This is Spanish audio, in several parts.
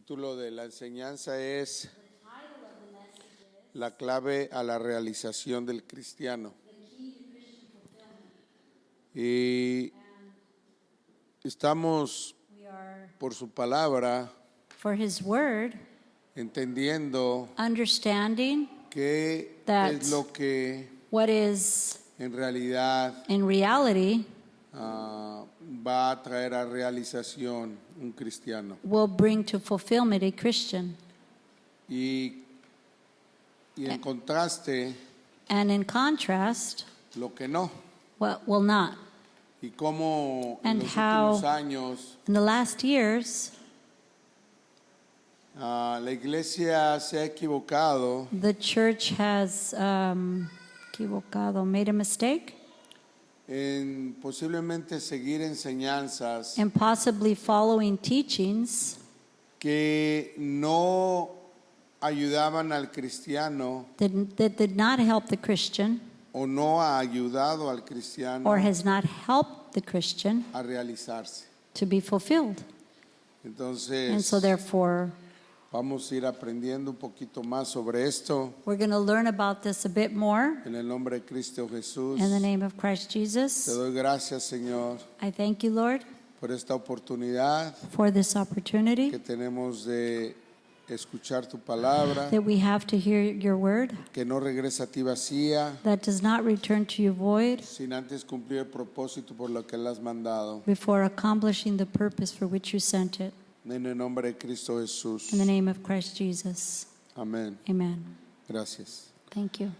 título de la enseñanza es La clave a la realización del cristiano. Y estamos por su palabra for His Word, entendiendo understanding qué that es lo que what is en realidad in reality va a traer a realización un cristiano. will bring to fulfillment a Christian. Y en contraste, And in contrast, lo que no. what will not. Y cómo en And los how últimos años in the last years, la iglesia se ha equivocado the church has made a mistake en posiblemente seguir enseñanzas in possibly following teachings que no ayudaban al cristiano that did not help the Christian o no ha ayudado al cristiano or has not helped the Christian a realizarse. to be fulfilled. And Entonces, so therefore, vamos a ir aprendiendo un poquito más sobre esto we're going to learn about this a bit more en el nombre de Cristo Jesús. in the name of Christ Te Jesus. doy gracias, Señor, I thank you, Lord, por esta oportunidad for this opportunity que tenemos de escuchar tu palabra, that we have to hear your word, que no regresa a ti vacía, that does not return to you void sin antes cumplir el propósito por lo que le has mandado. before accomplishing the purpose for which you sent it. En el nombre de Cristo Jesús. In the name of Christ Jesus. Amén. Amen. Gracias. Thank you.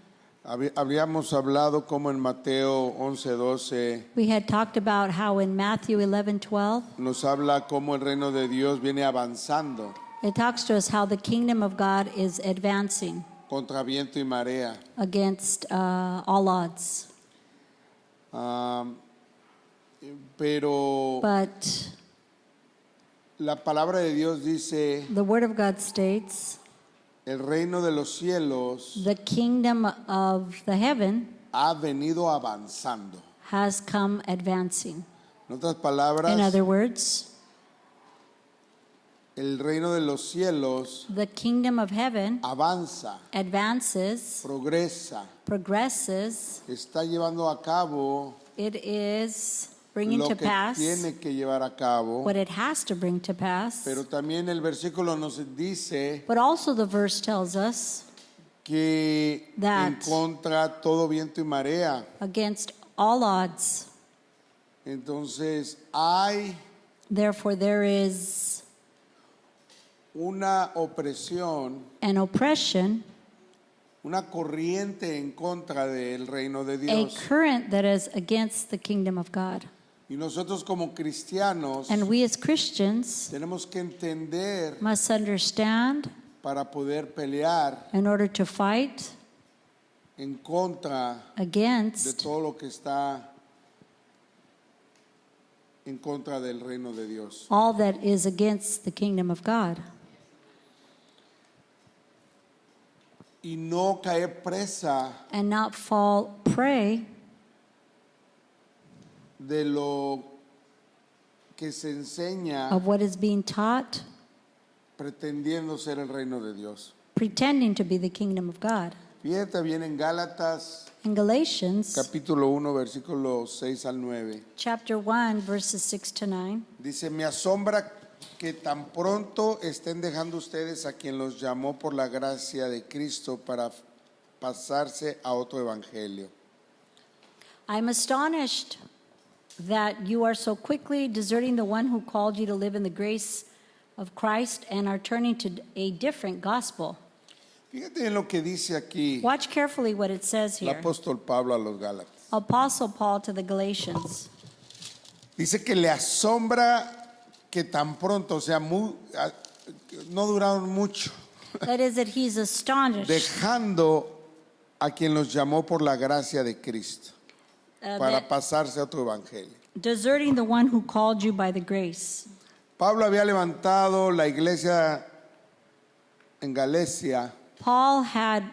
Habíamos hablado como en Mateo 11:12 We had talked about how in Matthew 11:12, nos habla cómo el reino de Dios viene avanzando it talks to us how the kingdom of God is advancing contra viento y marea. against all odds. Pero But la palabra de Dios dice, the word of God states, el reino de los cielos the kingdom of the heaven ha venido avanzando. has come advancing. En otras In palabras, other words, el reino de los cielos the kingdom of heaven avanza, advances, progresa, progresses. está llevando a cabo It is bringing lo to que pass tiene que llevar a cabo. what it has to bring to pass. Pero también el versículo nos dice But also the verse tells us que That- en contra todo viento y marea. against all odds. Entonces hay Therefore there is una opresión, an oppression, una corriente en contra del reino de a Dios. current that is against the kingdom of God. Y nosotros como cristianos And we as Christians tenemos que entender must understand para poder pelear in order to fight en contra de against todo lo que está en contra del reino de Dios. all that is against the kingdom of God. Y no caer presa And not fall prey de lo que se enseña of what is being taught, pretendiendo ser el reino de Dios. pretending to be the kingdom of God. Fíjate bien en Gálatas In Galatians capítulo 1 versículos 6 al 9. chapter 1 verses 6 to 9, Dice, me asombra que tan pronto estén dejando ustedes a quien los llamó por la gracia de Cristo para pasarse a otro evangelio. I'm astonished that you are so quickly deserting the one who called you to live in the grace of Christ and are turning to a different gospel. Fíjate en lo que dice aquí Watch carefully what it says el here. apóstol Pablo a los Gálatas. Apostle Paul to the Galatians. Dice que le asombra que tan pronto, o sea, no duraron mucho, That is that he's astonished dejando a quien los llamó por la gracia de Cristo para that pasarse a otro evangelio. deserting the one who called you by the grace. Pablo había levantado la iglesia en Galacia Paul had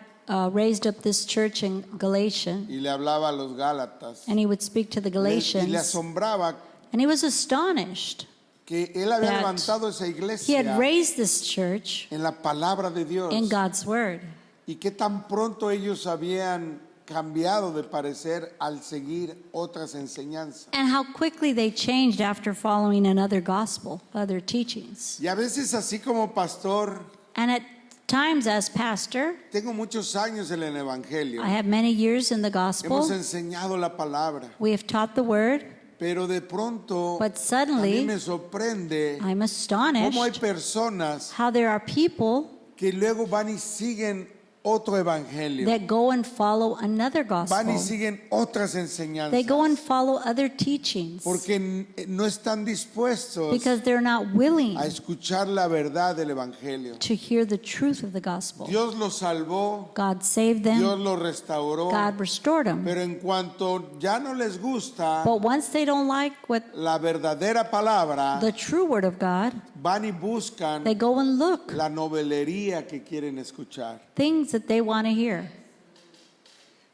raised up this church in Galatia, y le hablaba a los Gálatas and he would speak to the y le Galatians, asombraba and he was astonished que él había that levantado esa he had iglesia raised this church en la palabra de Dios in God's word. y que tan pronto ellos habían cambiado de parecer al seguir otras enseñanzas. And how quickly they changed after following another gospel, other teachings. Y a veces así como pastor, And at times as pastor, tengo muchos años en el Evangelio. I have many years in the Hemos gospel. enseñado la palabra, We have taught the word, pero de pronto but a mí suddenly me sorprende I'm cómo hay astonished personas how there are people que luego van y siguen otro evangelio, that go and follow another van y gospel. siguen otras They enseñanzas, go and follow other teachings porque no están dispuestos because they're not willing a escuchar la verdad del evangelio. to hear the truth of the gospel. Dios los salvó, God saved Dios them, los restauró, God restored them. pero en cuanto ya no les gusta But once they don't like what la verdadera palabra, the true word of God, van y buscan they go and look la novelería que quieren escuchar. things that they want to hear.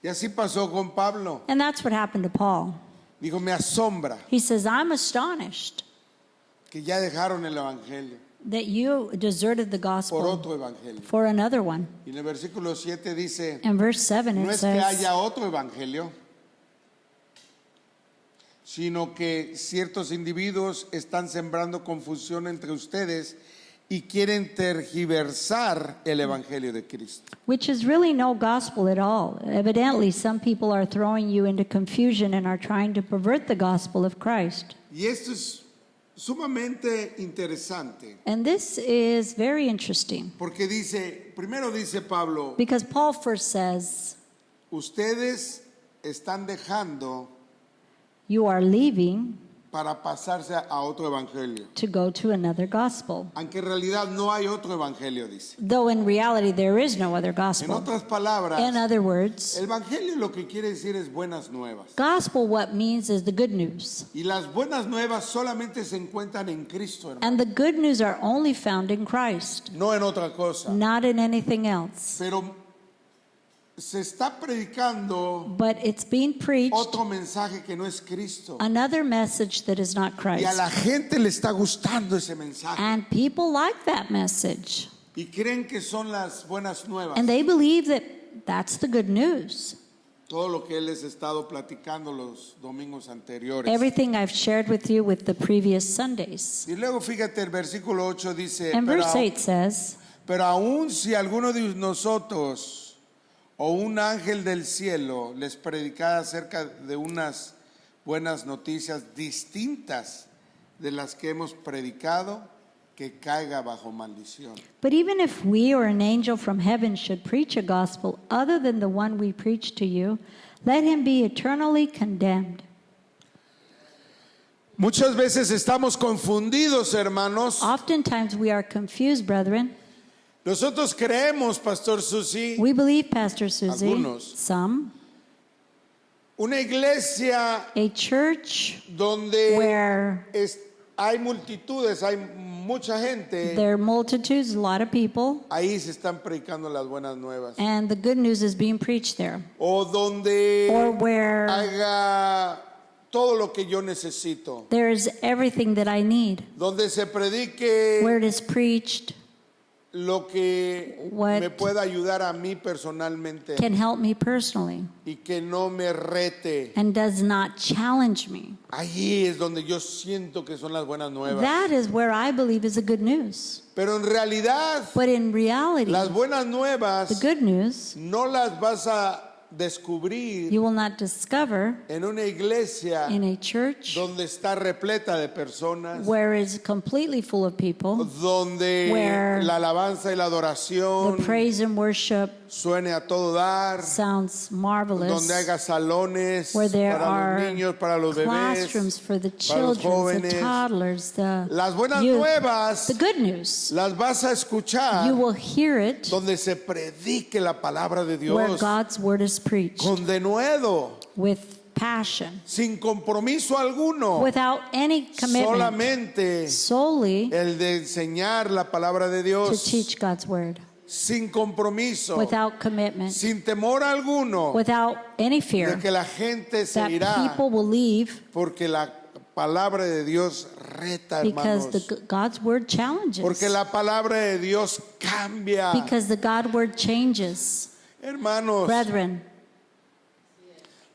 Y así pasó con Pablo. And that's what happened to Paul. Dijo, me asombra He says, I'm astonished que ya dejaron el evangelio that you deserted the por gospel otro evangelio. for another one. Y en el versículo 7 dice, In verse 7 no it es que says, haya otro evangelio, sino que ciertos individuos están sembrando confusión entre ustedes y quieren tergiversar el evangelio de Cristo. which is really no gospel at all. Evidently, some people are throwing you into confusion and are trying to pervert the gospel of Christ. Y esto es sumamente interesante, And this is very interesting porque dice, primero dice Pablo, because Paul first says, ustedes están dejando you are leaving para pasarse a otro evangelio. to go to another gospel. Aunque en realidad no hay otro evangelio, dice. Though in reality there is no other En gospel. otras palabras, In other words, el evangelio lo que quiere decir es buenas nuevas. gospel what means is the good news. Y las buenas nuevas solamente se encuentran en Cristo, hermano, And the good news are only found in Christ, no en otra cosa. not in anything else. Pero se está predicando But it's being preached otro mensaje que no es Cristo. another message that is not Y a Christ. la gente le está gustando ese mensaje. And people like that message. Y creen que son las buenas nuevas. And they believe that that's the good news. Todo lo que él les ha estado platicando los domingos anteriores. Everything I've shared with you with the previous Sundays. Y luego fíjate, el versículo 8 dice, And verse 8 says, pero aún si alguno de nosotros o un ángel del cielo les predicara acerca de unas buenas noticias distintas de las que hemos predicado, que caiga bajo maldición. but even if we or an angel from heaven should preach a gospel other than the one we preach to you, let him be eternally condemned. Muchas veces estamos confundidos, hermanos. Oftentimes we are confused, brethren. Nosotros creemos, Pastor Susi, We believe, Pastor Susie, Algunos. some, una iglesia a church donde where hay multitudes, hay mucha gente, there are multitudes, a lot of people, ahí se están predicando las buenas nuevas. and the good news is being preached there. O donde Or where haga todo lo que yo necesito. there is everything that I need, Donde se predique where it is preached lo que What me pueda ayudar a mí personalmente can help me personally y que no me rete. and does not challenge me. Allí es donde yo siento que son las buenas nuevas. That is where I believe is the good news. Pero en realidad, But in reality, las buenas the nuevas good news no las vas a descubrir you will not discover en una iglesia in a church donde está repleta de personas, where it's completely full of people, donde where la alabanza y la the adoración praise and worship suene a todo dar, sounds marvelous, donde haya salones where there para are los niños, para los classrooms bebés. for the para los children, the jóvenes. toddlers, the Las buenas youth. nuevas The good news, las vas a escuchar you will hear it donde se predique la palabra de where Dios God's word is preached con denuedo, with passion, sin compromiso alguno, without any commitment, solamente solely el de enseñar la palabra de to Dios, teach God's word, sin compromiso, without commitment, sin temor alguno without any de fear que la gente se that irá people will leave porque la palabra de Dios reta, because hermanos. God's word challenges. Porque la palabra de Dios cambia. Because the God word changes. Hermanos, Brethren,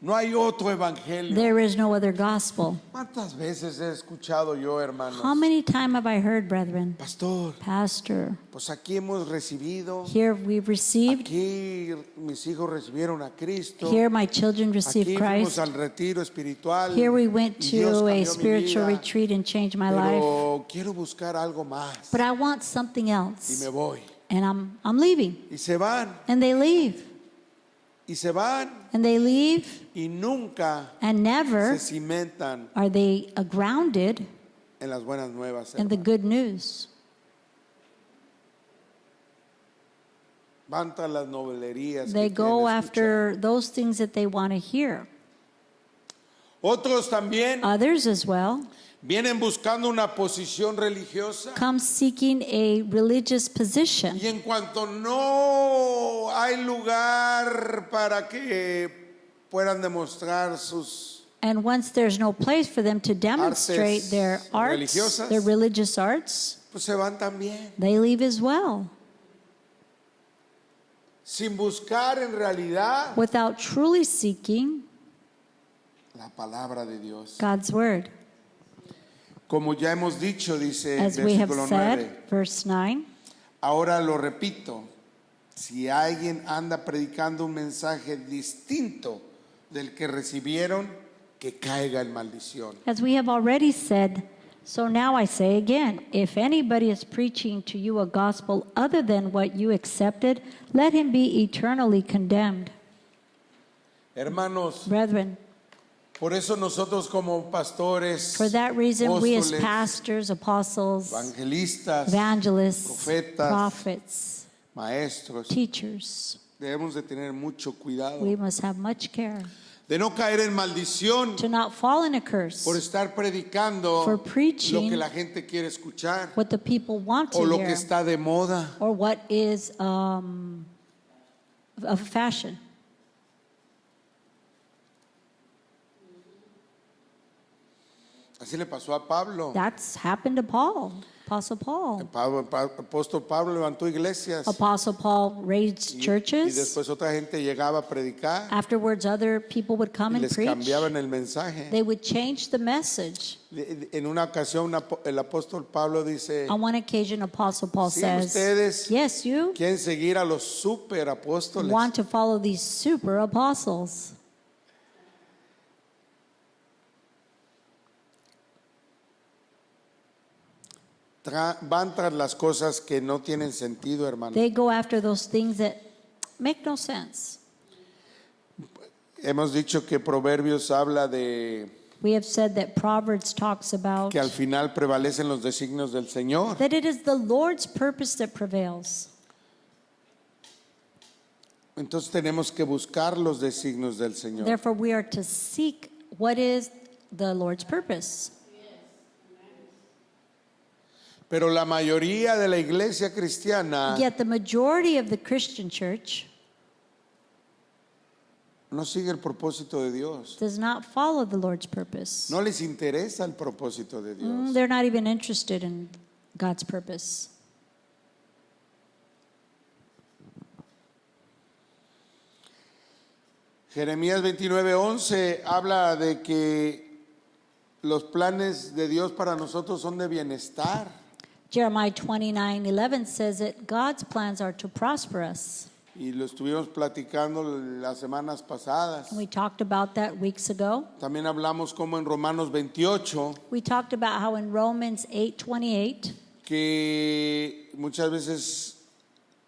no hay otro evangelio. there is no other gospel. ¿Cuántas veces he escuchado yo, hermanos? How many times have I heard, brethren? Pastor, Pastor, pues aquí hemos recibido, here we've received, aquí mis hijos recibieron a Cristo, here my children received aquí fuimos Christ, al retiro espiritual, here we went y Dios to cambió a mi spiritual vida, retreat and changed my life. pero quiero buscar algo más But I want something y else. me voy. And I'm leaving. Y se van, And they leave. y se van, And they leave. y nunca And never se cimentan are they grounded en las buenas nuevas. in the hermanos. good news. Van tras las novelerías They que go quieren escuchar. after those things that they want to hear. Otros también Others as well vienen buscando una posición religiosa. come seeking a religious position. Y en cuanto no hay lugar para que puedan demostrar sus And once there's no place for them to demonstrate Artes their arts, religiosas. their religious arts, pues se van también, they leave as well, sin buscar en realidad without truly seeking la palabra de Dios. God's word. Como ya hemos dicho, dice As we have versículo 9, said, verse 9, ahora lo repito, si alguien anda predicando un mensaje distinto del que recibieron, que caiga en maldición. as we have already said, so now I say again, if anybody is preaching to you a gospel other than what you accepted, let him be eternally condemned. Hermanos, Brethren, por eso nosotros como pastores, for that reason, we as apóstoles, pastors, apostles, evangelistas, evangelists, profetas, prophets, maestros, teachers, debemos de tener mucho cuidado we must have much care de no caer en maldición to not fall in a curse por estar predicando for lo preaching que la gente quiere escuchar what the people want o to lo que hear está de moda. or what is of fashion. Así le pasó a Pablo. That's happened to Paul, Apostle Paul. Apóstol Pablo levantó iglesias Apostle Paul raised y churches. después otra gente llegaba a predicar Afterwards, other people would come y and les preach. cambiaban el mensaje. They would change the message. En una ocasión el apóstol Pablo dice, On one occasion, Apostle Paul sí, says, ustedes yes, you quieren seguir a los super apóstoles. want to follow these super apostles. Van tras las cosas que no tienen sentido, hermano. They go after those things that make no sense. Hemos dicho que Proverbios habla de We have said that Proverbs talks about que al final prevalecen los designios del Señor. that it is the Lord's purpose that prevails. Entonces tenemos que buscar los designios del Señor. Therefore, we are to seek what is the Lord's purpose. Pero la mayoría de la iglesia cristiana Yet the majority of the Christian church no sigue el propósito de Dios. does not follow the Lord's purpose. No les interesa el propósito de Dios. They're not even interested in God's purpose. Jeremías 29:11 habla de que los planes de Dios para nosotros son de bienestar. Jeremiah 29:11 says that God's plans are to prosper us. Y lo estuvimos platicando las semanas pasadas. And we talked about that weeks ago. También hablamos como en Romanos 28, We talked about how in Romans 8:28, que muchas veces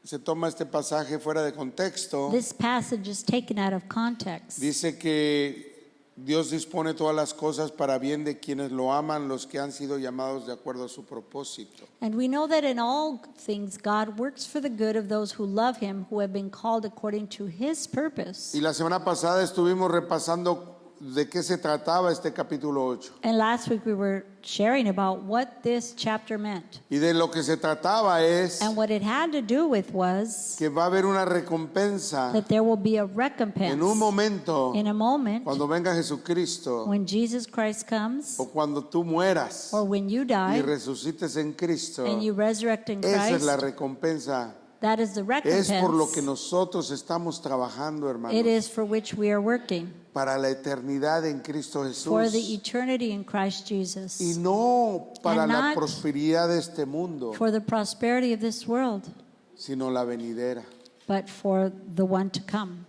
se toma este pasaje fuera de contexto. this passage is taken out of context. Dice que Dios dispone todas las cosas para bien de quienes lo aman, los que han sido llamados de acuerdo a su propósito. And we know that in all things God works for the good of those who love him, who have been called according to his purpose. Y la semana pasada estuvimos repasando de qué se trataba este capítulo 8. And last week we were sharing about what this chapter meant. Y de lo que se trataba es And what it had to do with was que va a haber una recompensa that there will be a en un recompense momento in a moment cuando venga Jesucristo when Jesus Christ comes o cuando tú mueras or when you y die resucites en Cristo. and you resurrect in Esa es la Christ. recompensa. That is the Es por lo que recompense. nosotros estamos trabajando, hermanos, It is for which we are working, para la eternidad en Cristo for the Jesús eternity in Christ y Jesus, no para And la not prosperidad de este mundo, for the prosperity of this world, sino la venidera. but for the one to come.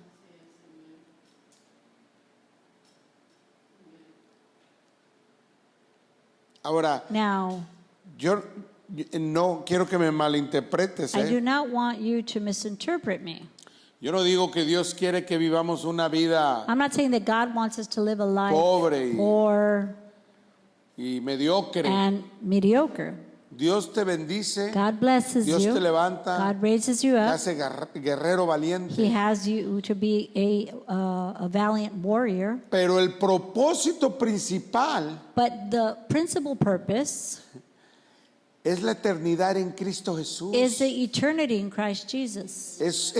Ahora, Now, yo no quiero que me malinterpretes, I do ¿eh? not want you to misinterpret me. Yo no digo que Dios quiere que vivamos una vida I'm not saying that God wants us to live a life Pobre y- poor y mediocre. and mediocre. Dios te bendice, God blesses Dios you. te levanta, God raises you te up. hace guerrero He valiente. has you to be a valiant warrior. Pero el propósito principal But the principal purpose es la eternidad en Cristo Jesús. is the eternity in Christ Jesus. Es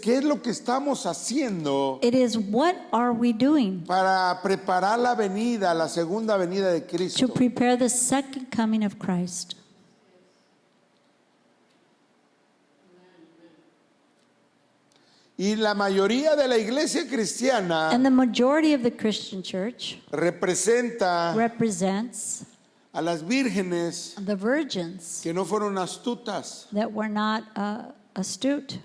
qué es lo que estamos haciendo It is what are we doing para preparar la venida, la segunda venida de to Cristo. prepare the second coming of Christ. Y la mayoría de la iglesia cristiana And the majority of the Christian church representa represents a las vírgenes the virgins que no fueron astutas that were not astute,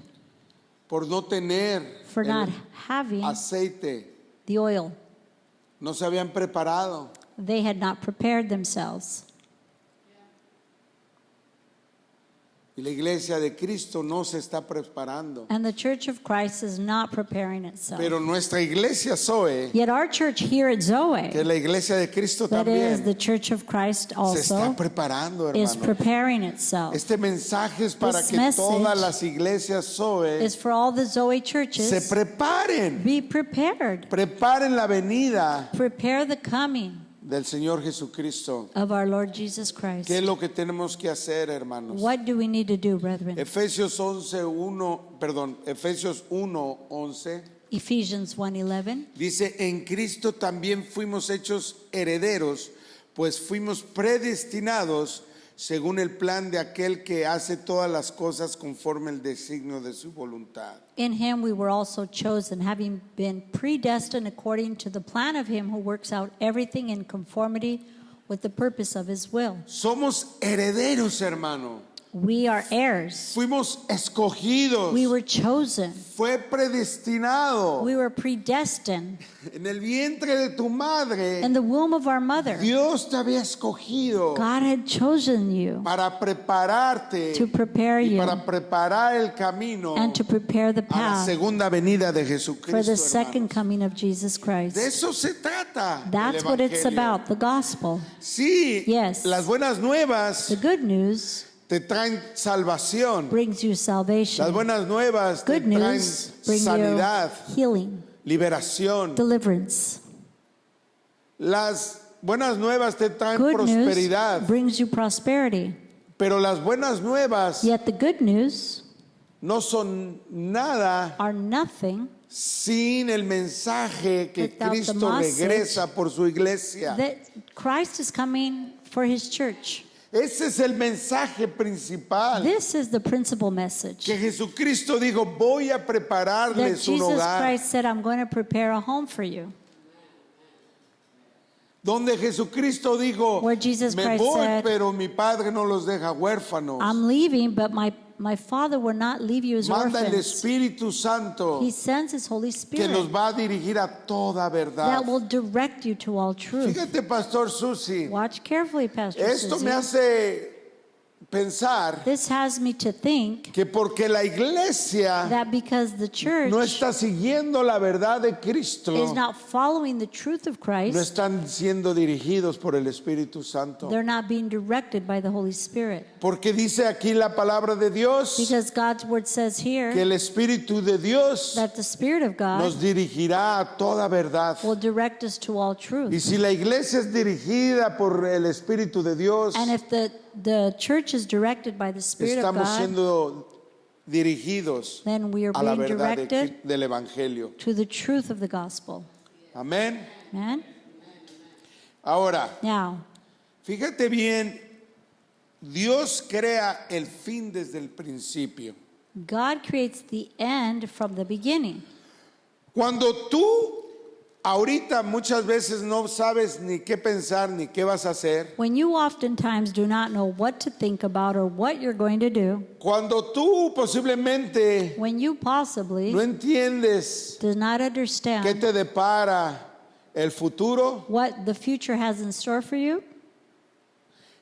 por no tener for not having aceite, the oil. no se habían preparado. They had not prepared themselves. Y la iglesia de Cristo no se está preparando. And the church of Christ is not preparing itself. Pero nuestra iglesia Zoe, Yet our church here at que es Zoe, la iglesia de Cristo that is the también, church of Christ se está also, preparando, is hermanos. preparing itself. Este mensaje es para This que message todas las iglesias Zoe Is for all the Zoe se churches, preparen. be prepared. Preparen la venida Prepare the coming del Señor Jesucristo. of our Lord Jesus Christ. ¿Qué es lo que tenemos que hacer, hermanos? What do we need to do, brethren? Efesios 1:11 Ephesians 1:11. dice, en Cristo también fuimos hechos herederos, pues fuimos predestinados según el plan de aquel que hace todas las cosas conforme el designio de su voluntad. In him we were also chosen, having been predestined according to the plan of him who works out everything in conformity with the purpose of his will. Somos herederos, hermano. We are heirs. Fuimos escogidos. We were chosen. Fue predestinado. We were predestined. En el vientre de tu madre, In the womb of our mother, Dios te había escogido God had chosen you para prepararte to prepare y you para preparar el camino and to prepare the a la path segunda venida de for Jesucristo. the second hermanos. coming of Jesus De Christ. eso se trata. That's el what it's evangelio. about, the gospel. Sí, Yes. las buenas nuevas The good news te traen salvación. brings you salvation. Las buenas nuevas te Good traen news brings sanidad, you healing, liberación. deliverance. Las buenas nuevas te traen Good prosperidad. news brings you prosperity. Pero las buenas nuevas Yet the good news no son nada are nothing sin el mensaje que Without the Cristo message regresa por su iglesia. that Christ is coming for his church. Ese es el mensaje principal. This is the principal message. Que Jesucristo dijo, voy a That prepararles un Jesus hogar. Christ said, I'm going to prepare a home for you. Donde Jesucristo dijo, Where Jesus me Christ voy, said, pero mi Padre no los deja huérfanos. I'm leaving, but my Father will not leave you as Manda el orphans. Espíritu Santo He sends his Holy que nos Spirit va a dirigir a toda verdad. that will direct you to all truth. Fíjate, Pastor Susi, Watch carefully, Pastor esto Susie. me hace pensar This has me to think que porque la iglesia that because the church no está siguiendo la verdad de is Cristo, not following the truth of no Christ, están siendo dirigidos por el Espíritu Santo. they're not being directed by the Holy Spirit. Porque dice aquí la palabra de Dios Because God's word says que here el Espíritu de Dios that the Spirit of nos God dirigirá a toda verdad. will direct us to all Y truth. si la iglesia es dirigida por el Espíritu de Dios, And if the church is directed by the Spirit of estamos God, siendo dirigidos then we are a la being verdad directed del Evangelio. to the truth of the gospel. Amén. Amen? Ahora, Now, fíjate bien, Dios crea el fin desde el principio. God creates the end from the beginning. Cuando tú ahorita muchas veces no sabes ni qué pensar ni qué vas a hacer, When you oftentimes do not know what to think about or what you're going to do, cuando tú posiblemente when you possibly no entiendes do not qué understand te depara el futuro, what the future has in store for you,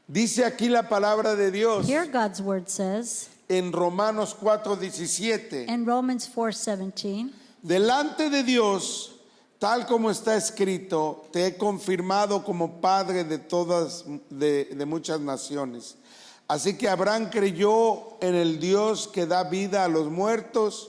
dice aquí la palabra de Dios here God's word says en Romanos 4:17, in Romans 4:17, delante de Dios, tal como está escrito, te he confirmado como padre de todas, de muchas naciones. Así que Abraham creyó en el Dios que da vida a los muertos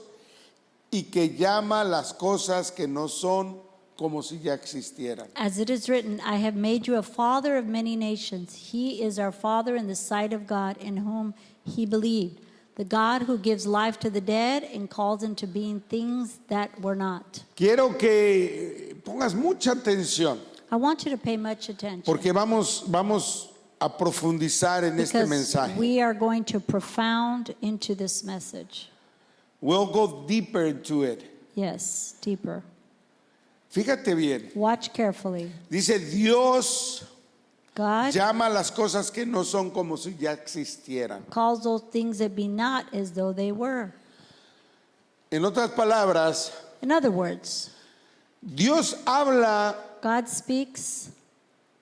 y que llama las cosas que no son como si ya existieran. as it is written, I have made you a father of many nations. He is our father in the sight of God, in whom he believed, the God who gives life to the dead and calls into being things that were not. Quiero que pongas mucha atención I want you to pay much attention porque vamos a profundizar en este because mensaje. we are going to profound into this message. We'll go deeper into it. Yes, deeper. Fíjate bien. Watch carefully. Dice, Dios God llama las cosas que no son como si ya existieran. calls those things that be not as though they were. En otras palabras, In other words, Dios habla God speaks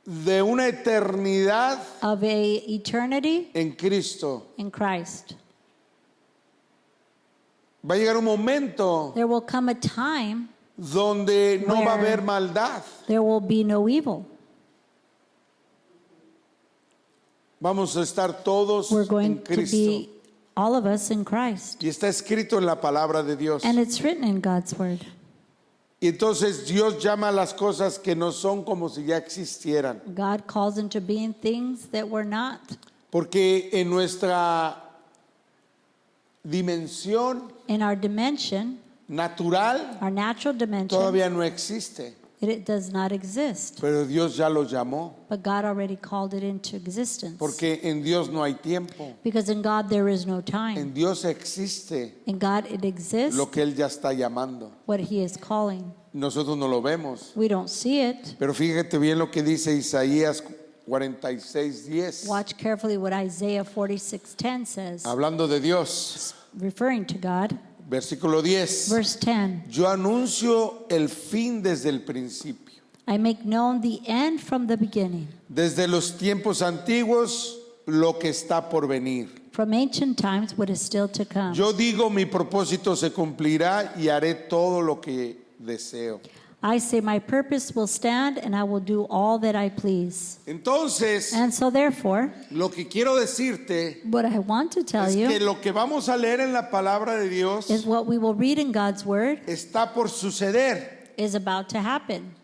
de una eternidad of a eternity en Cristo. in Christ. Va a llegar un momento There will come a time donde no va a Where- haber maldad. there will be no evil. Vamos a estar todos We're en going to Cristo. be, all of us, in Christ. Y está escrito en la palabra de Dios. And it's written in God's word. Y entonces Dios llama a las cosas que no son como si ya existieran. God calls into being things that were not. Porque en nuestra dimensión In our dimension, natural our natural dimension, todavía no existe. it does not exist. Pero Dios ya lo llamó. But God already called it into existence. Porque en Dios no hay tiempo. Because in God there is no time. En Dios existe In God it exists lo que Él ya está llamando. what He is calling. Nosotros no lo vemos. We don't see it. Pero fíjate bien lo que dice Isaías 46:10. Watch carefully what Isaiah 46:10 says, Hablando de Dios. referring to God. Versículo 10. Verse 10, Yo anuncio el fin desde el principio. I make known the end from the beginning, Desde los tiempos antiguos lo que está por venir. from ancient times what is still to come. Yo digo, mi propósito se cumplirá y haré todo lo que deseo. I say my purpose will stand and I will do all that I please. Entonces, And so therefore, lo que quiero decirte what I want to tell es que you lo que vamos a leer en la palabra de Dios is what we will read in God's word está por suceder. is about to happen.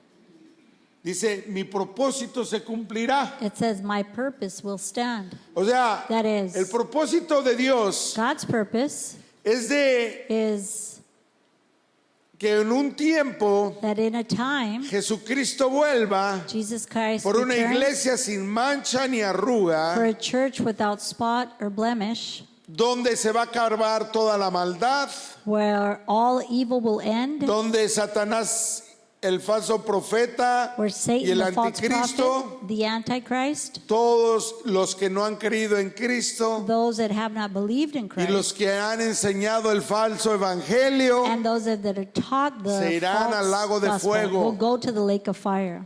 Dice, mi propósito se cumplirá. It says my purpose will stand. O sea, That is, el propósito de Dios God's purpose es de is que en un tiempo that in a time Jesucristo vuelva Jesus Christ por una returns iglesia sin mancha ni for arruga, a church without spot or blemish, donde se va a acabar toda la maldad, where all evil will end, donde Satanás, el falso profeta where y Satan, el the false anticristo, prophet, the Antichrist, todos los que no han creído en Cristo those that have not believed in y Christ, los que han enseñado el falso evangelio and those that are taught se the irán al lago false de gospel fuego. will go to the lake of fire.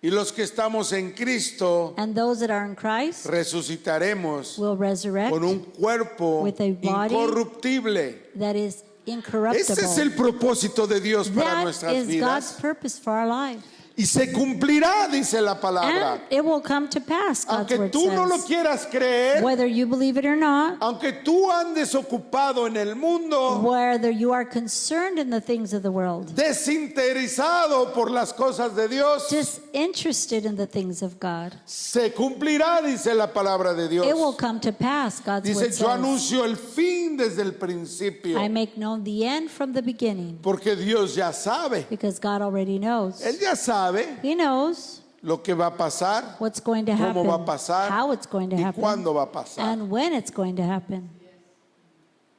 Y los que estamos en Cristo And those that are in Christ resucitaremos will resurrect con un cuerpo with a body incorruptible. that is Ese incorruptible. es el propósito de Dios para That nuestras is God's vidas. purpose for our life. Y se cumplirá, dice la palabra. And it will come to pass, God's Aunque word tú no lo says. quieras creer, Whether you believe it or not, aunque tú andes ocupado en el mundo, whether you are concerned in the things of the world, desinteresado por las cosas de Dios, disinterested in the things of God, se cumplirá, dice la palabra de Dios. it will come to pass, God's Dice, word yo says. anuncio el fin desde el principio, I make known the end from the beginning, porque Dios ya sabe. because God already knows. Él ya sabe He knows lo que va a pasar, what's going to cómo happen, va a pasar how it's going to y happen, cuándo va a pasar. and when it's going to happen.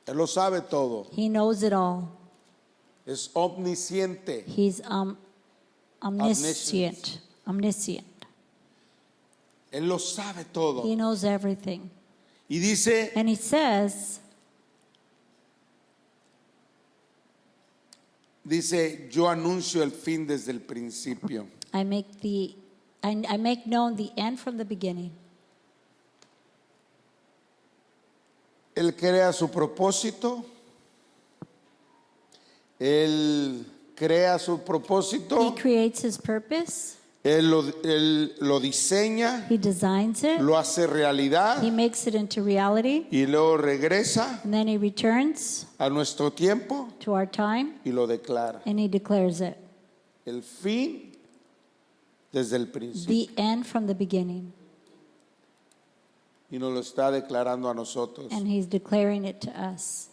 Él lo sabe todo. He knows it all. Es omnisciente. He's omniscient. Omniscient. Él lo sabe todo. He knows everything. Y dice, And he says, yo anuncio el fin desde el principio. I make known the end from the beginning. Él crea su propósito. Él crea su He propósito. creates his purpose. Él lo diseña, He designs it. lo hace realidad He makes it into reality. y luego regresa And then he returns a nuestro tiempo to our time y lo declara. and he declares it. El fin desde el principio. The end from the beginning. Y nos lo está declarando a nosotros. And he's declaring it to us.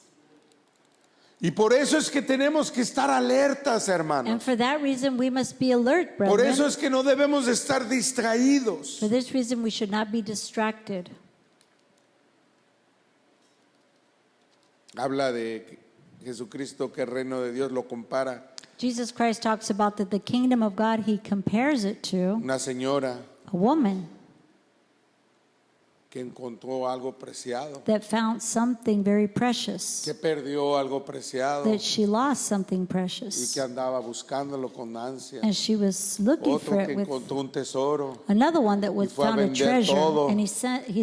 Y por eso es que tenemos que estar alertas, And hermanos. for that reason, we must be alert, Por brethren. eso es que no debemos de estar distraídos. For this reason, we should not be distracted. Habla de Jesucristo, que el reino de Dios lo compara Jesus Christ talks about that the kingdom of God, he compares it to una señora a woman que encontró algo preciado, that found something very precious, que perdió algo preciado that she lost something y precious, que andaba buscándolo con ansia. and she was looking for Otro it que with encontró un tesoro another one that was fue a found a vender treasure, todo and he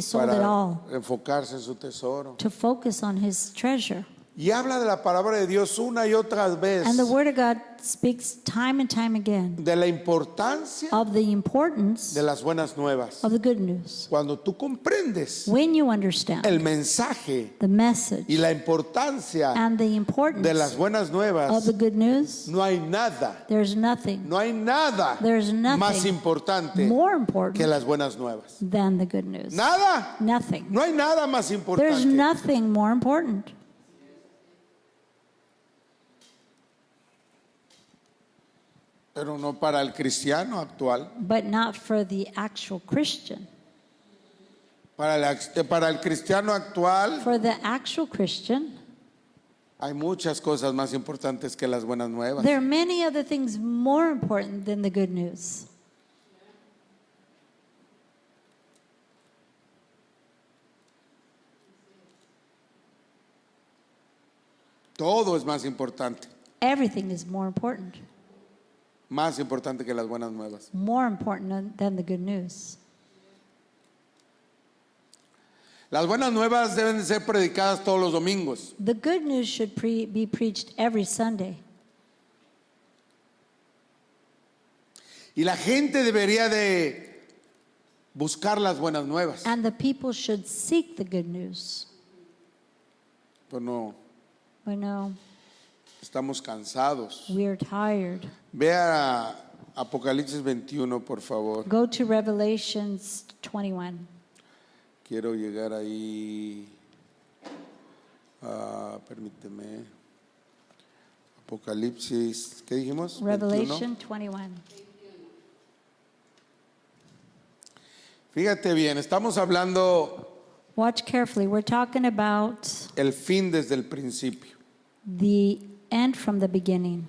sold it para all enfocarse en su tesoro. to focus on his treasure. Y habla de la palabra de Dios una y otra vez And the word of God speaks time and time again de la importancia of the importance de las buenas nuevas. of the good news. Cuando tú comprendes When you understand el mensaje the message y la importancia and the de las importance buenas of nuevas, the good news, no hay nada, there's nothing no hay nada There's nothing más importante more que important las buenas nuevas. than the good news. Nada, Nothing. no hay nada más There's importante. nothing more important. Pero no para el cristiano actual. But not for the actual Christian. Para el cristiano actual For the actual Christian, hay muchas cosas más importantes que las buenas nuevas. there are many other things more important than the good news. Todo es más importante. Everything is more important. Más importante que las buenas nuevas. More important than the good news. Las buenas nuevas deben de ser predicadas todos los domingos. The good news should be preached every Sunday. Y la gente debería de buscar las buenas nuevas. And the people should seek the good news. Pero no, We know estamos cansados. we're tired. Vea Apocalipsis 21, por favor. Go to Revelations 21. Quiero llegar ahí. Permíteme. Apocalipsis, ¿qué dijimos? Revelation 21. 21. Fíjate bien, estamos hablando Watch carefully. We're talking about el fin desde el principio. the end from the beginning,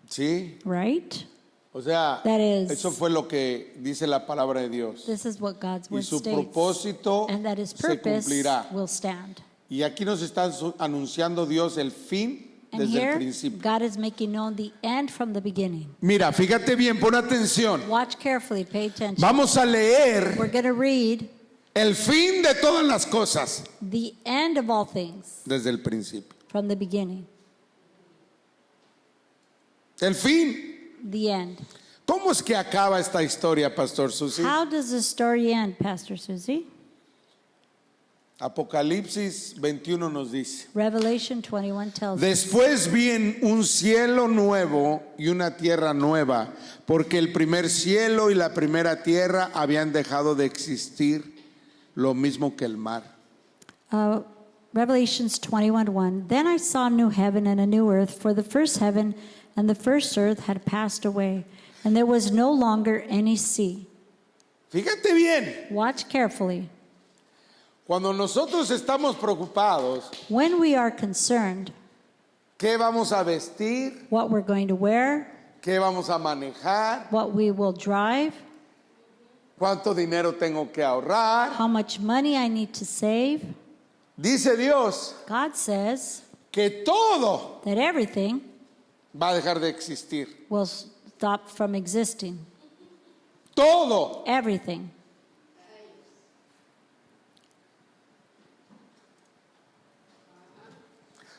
¿Sí? right? O sea, That is- eso fue lo que dice la palabra de Dios. This is what God's Y word su states. propósito And that his se purpose cumplirá. will stand. Y aquí nos está anunciando Dios el fin And desde el here, principio. God is making known the end from the beginning. Mira, fíjate bien, pon atención. Watch carefully, pay attention. Vamos a leer We're going to read el fin de todas las cosas the end of all things desde el principio. from the beginning. El fin. The end. ¿Cómo es que acaba esta historia, Pastor Susi? How does the story end, Pastor Susie? Apocalipsis 21 nos dice: Revelation 21 tells us. Después vi en un cielo nuevo y una tierra nueva, porque el primer cielo y la primera tierra habían dejado de existir, lo mismo que el mar. Revelations 21:1. Then I saw a new heaven and a new earth, for the first heaven and the first earth had passed away, and there was no longer any sea. Fíjate bien, Watch carefully. cuando nosotros estamos preocupados, When we are concerned ¿qué vamos a vestir? what we're going to wear, ¿Qué vamos a manejar? what we will drive, ¿Cuánto dinero tengo que ahorrar? how much money I need to save, Dice Dios God says que todo that everything va a dejar de existir. will stop from existing. Todo. Everything.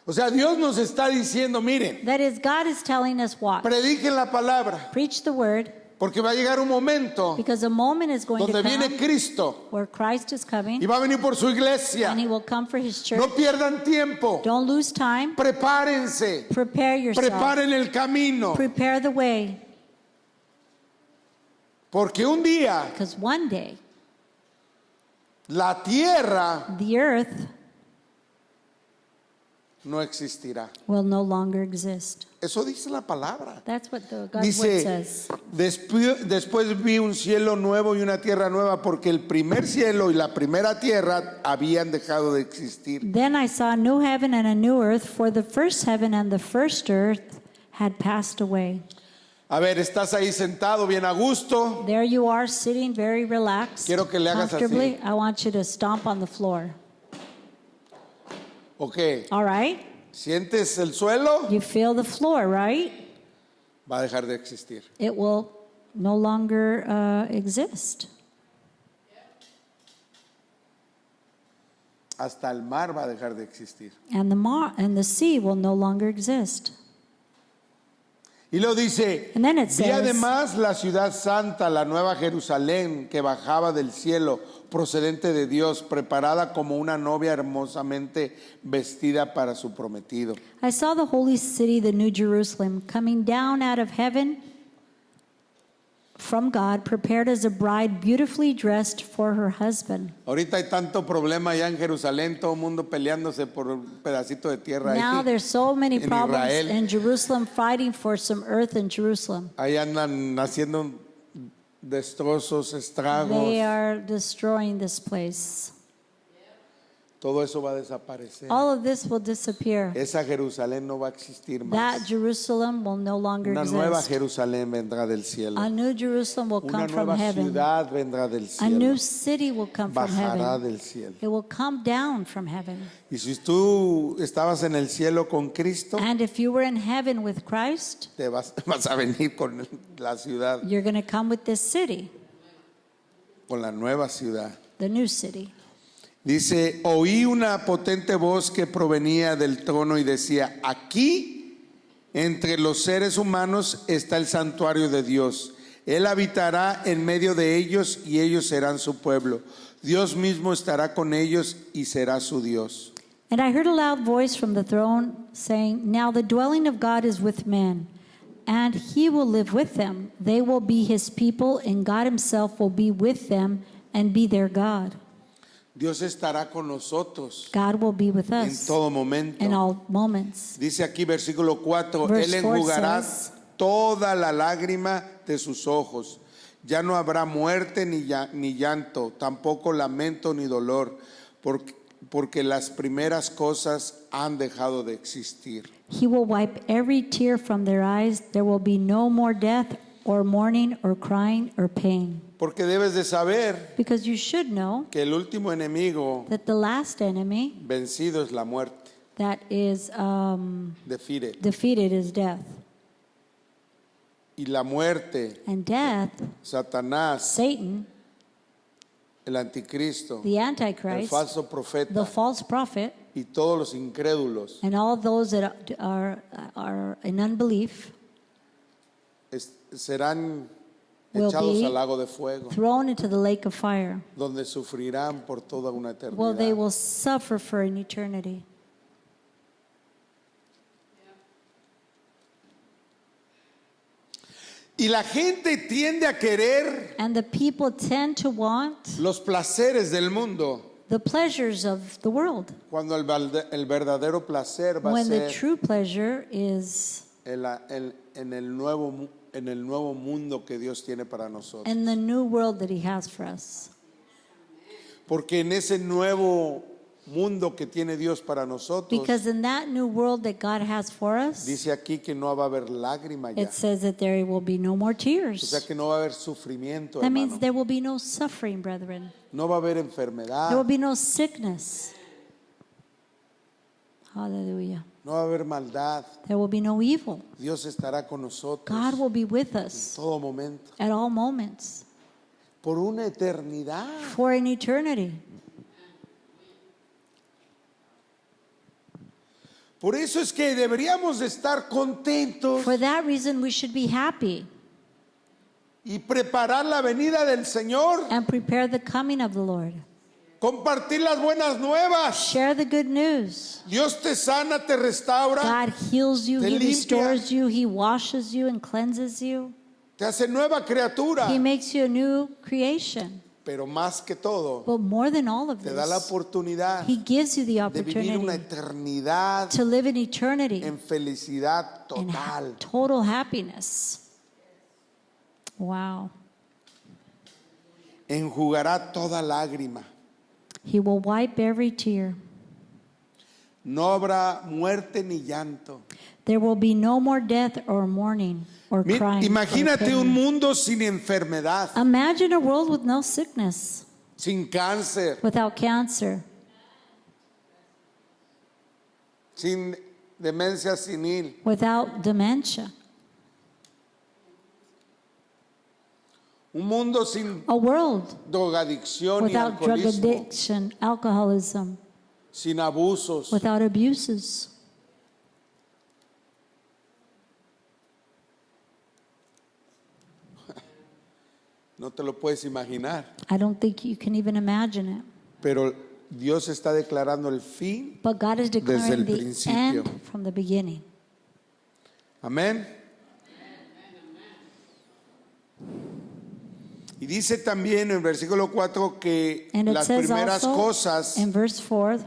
O sea, Dios nos está diciendo, miren, That is, God is telling us what? prediquen la palabra, Preach the word, porque va a llegar un momento because a moment is going donde to viene come Cristo where Christ is coming y va a venir por su iglesia. and he will come for his church. No pierdan tiempo. Don't lose time. Prepárense. Prepare yourself. Preparen el camino. Prepare the way, Porque un día because one day la tierra the earth no existirá. will no longer exist. Eso dice la palabra. That's what the God's word Dice, says. después vi un cielo nuevo y una tierra nueva, porque el primer cielo y la primera tierra habían dejado de existir. Then I saw a new heaven and a new earth, for the first heaven and the first earth had passed away. A ver, estás ahí sentado bien a gusto. There you are, sitting very relaxed, Quiero que le hagas comfortably. así. I want you to stomp on the floor. Ok, All right? sientes el suelo, You feel the floor, right? va a dejar de existir. It will no longer exist. Hasta el mar va a dejar de existir. And the sea will no longer exist. Y lo dice, And then it vi says, además la ciudad santa, la nueva Jerusalén, que bajaba del cielo, procedente de Dios, preparada como una novia hermosamente vestida para su prometido. I saw the holy city, the new Jerusalem, coming down out of heaven from God, prepared as a bride beautifully dressed for her husband. Ahorita hay tanto problema allá en Jerusalén, todo el mundo peleándose por un pedacito de tierra Now ahí. there's so many en problems Israel. in Jerusalem, fighting for some earth in Jerusalem. Ahí andan haciendo destrozos, They estragos. are destroying this place. Todo eso va a desaparecer. All of this will disappear. Esa Jerusalén no va a existir That más. Jerusalem will no longer Una nueva exist. Jerusalén vendrá del cielo. A new Jerusalem will Una come from nueva heaven. ciudad vendrá del A new cielo. city will come from Bajará heaven. del cielo. It will come down from heaven. Y si tú estabas en el cielo con Cristo, And if you were in heaven with Christ, te vas a venir con la ciudad, you're going to come with this city, con la nueva ciudad. the new city. Dice, oí una potente voz que provenía del trono y decía, aquí entre los seres humanos está el santuario de Dios. Él habitará en medio de ellos y ellos serán su pueblo. Dios mismo estará con ellos y será su Dios. And I heard a loud voice from the throne saying, now the dwelling of God is with men, and he will live with them. They will be his people, and God himself will be with them and be their God. Dios estará con nosotros God will be with en us todo momento. in all moments. Dice aquí versículo 4, Verse Él 4 enjugará says, toda la lágrima de sus ojos. Ya no habrá muerte ni llanto, tampoco lamento ni dolor, porque las primeras cosas han dejado de existir. He will wipe every tear from their eyes. There will be no more death or mourning or crying or pain. Porque debes de saber Because you should know que el último enemigo that the last enemy vencido es la muerte. that is defeated. defeated is death. Y la muerte, And death, Satanás, Satan, el anticristo, the el Antichrist, falso the profeta false prophet, y todos los incrédulos and all those that are in unbelief serán will echados be al lago de fuego, thrown into the lake of fire. donde sufrirán por toda una Well, they eternidad. will suffer for an eternity. Y la gente tiende a querer And the people tend to want los placeres del mundo, the pleasures of the world, cuando el verdadero placer va a when the ser true pleasure is en el nuevo mundo que Dios tiene para nosotros. in the new world that He has for us. Porque en ese nuevo mundo que tiene Dios para nosotros, Because in that new world that God has for us, dice aquí que no va a haber lágrima ya. it says that there will be no more O sea tears. que no va a haber sufrimiento, That means hermano. there will be no suffering, brethren. No va a haber There will enfermedad, be no sickness. Hallelujah. no va a haber maldad. There will be no evil. Dios estará con nosotros God will be with en us todo momento, at all moments por una eternidad. for an eternity. Por eso es que deberíamos de estar contentos For that reason, we should be happy y preparar la venida del Señor, and prepare the coming of the Lord. compartir las buenas nuevas. Share the good news. Dios te sana, te restaura, God heals you, Te He limpia. restores you, He washes you and cleanses you. te hace nueva criatura. He makes you a new creation. Pero más que todo, But more than all of te da la this, oportunidad He gives you the de vivir una opportunity eternidad to live in eternity en felicidad in total. total happiness. Wow. Enjugará toda lágrima. He will wipe every tear. No habrá muerte ni llanto. There will be no more death or mourning or crying. or Imagínate pain. un mundo sin enfermedad, Imagine a world with no sickness, sin cáncer, without cancer, sin demencia senil, without dementia. un mundo sin A world drogadicción ni without drug alcoholismo, addiction, alcoholism, sin abusos. without abuses. No te lo puedes imaginar, I don't think you can even imagine it. pero Dios está declarando el fin. But God is el declaring the principio. end from the beginning. Amén. Y dice también en el versículo 4 que And it las says primeras also cosas, in verse 4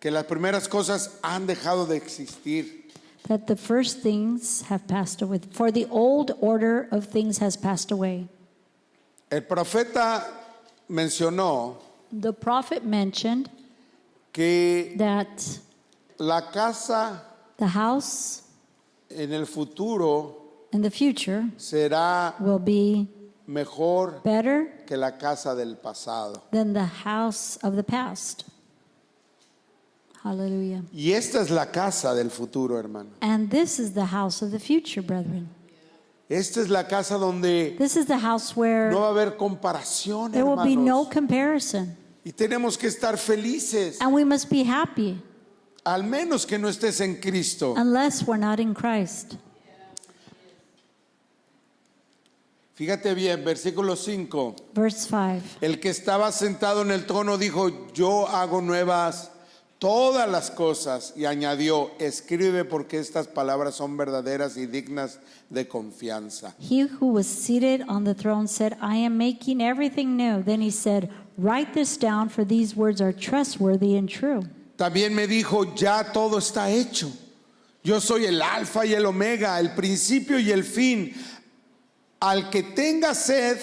que las primeras cosas han dejado de existir. that the first things have passed away. For the old order of things has passed away. El profeta mencionó The prophet mentioned que that la casa the house en el futuro in the future será will be mejor better que la casa del pasado. than the house of the past. Hallelujah. Y esta es la casa del futuro, hermano. And this is the house of the future, brethren. Esta es la casa donde This is the house where no va a haber comparación, there will be no hermanos. comparison. Y tenemos que estar felices, And we must be happy al menos que no estés en Cristo. unless we're not in Christ. Fíjate bien, versículo 5. Verse 5. El que estaba sentado en el trono dijo, yo hago nuevas todas las cosas. Y añadió, escribe porque estas palabras son verdaderas y dignas de confianza. He who was seated on the throne said, I am making everything new. Then he said, write this down, for these words are trustworthy and true. También me dijo, ya todo está hecho. Yo soy el alfa y el omega, el principio y el fin. Al que tenga sed,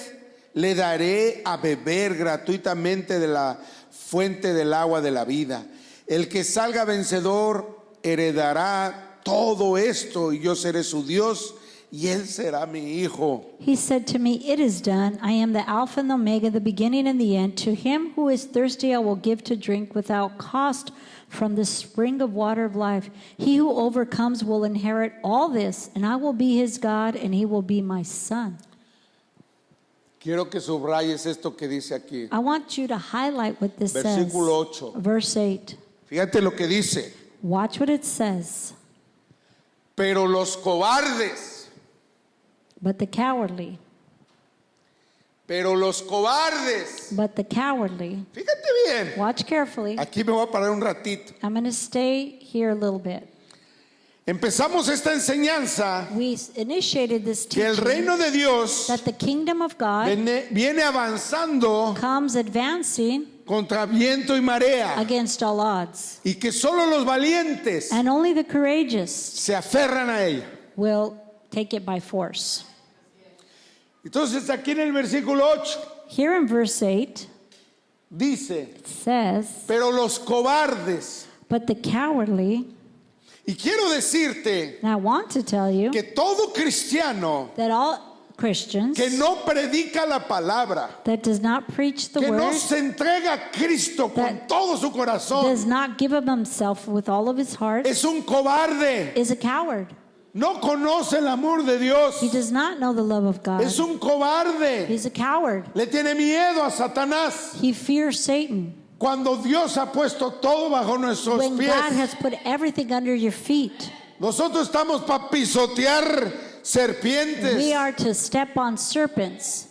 le daré a beber gratuitamente de la fuente del agua de la vida. El que salga vencedor heredará todo esto y yo seré su Dios y él será mi hijo. He said to me, "It is done. I am the Alpha and the Omega, the beginning and the end. To him who is thirsty, I will give to drink without cost from the spring of water of life. He who overcomes will inherit all this, and I will be his God, and he will be my son." Quiero que subrayes esto que dice aquí. I want you to highlight what this Versículo says. 8. Verse 8. Fíjate lo que dice. Watch what it says. Pero los cobardes, But the cowardly, pero los cobardes. but the cowardly. Fíjate bien. Watch carefully. Aquí me voy a parar un ratito. I'm going to stay here a little bit. Empezamos esta enseñanza We initiated this que el teaching reino de Dios that the kingdom of God viene avanzando comes advancing contra viento y marea against all odds. y que solo los valientes And only the courageous se aferran a ella. will take it by force. Entonces aquí en el versículo 8 Here in verse 8, dice, it says, pero los cobardes, "But the cowardly," y quiero decirte and I want to tell you que todo cristiano that all Christians que no predica la palabra, that does not preach the que no word, se entrega a Cristo con that todo su corazón, does not give of himself with all of his heart, es un cobarde. is a coward. No conoce el amor de Dios. He does not know the love of God. Es un cobarde. He's a coward. Le tiene miedo a Satanás. He fears Satan. Cuando Dios ha puesto todo bajo nuestros When God pies, has put everything under your feet, nosotros estamos para pisotear serpientes. we are to step on serpents.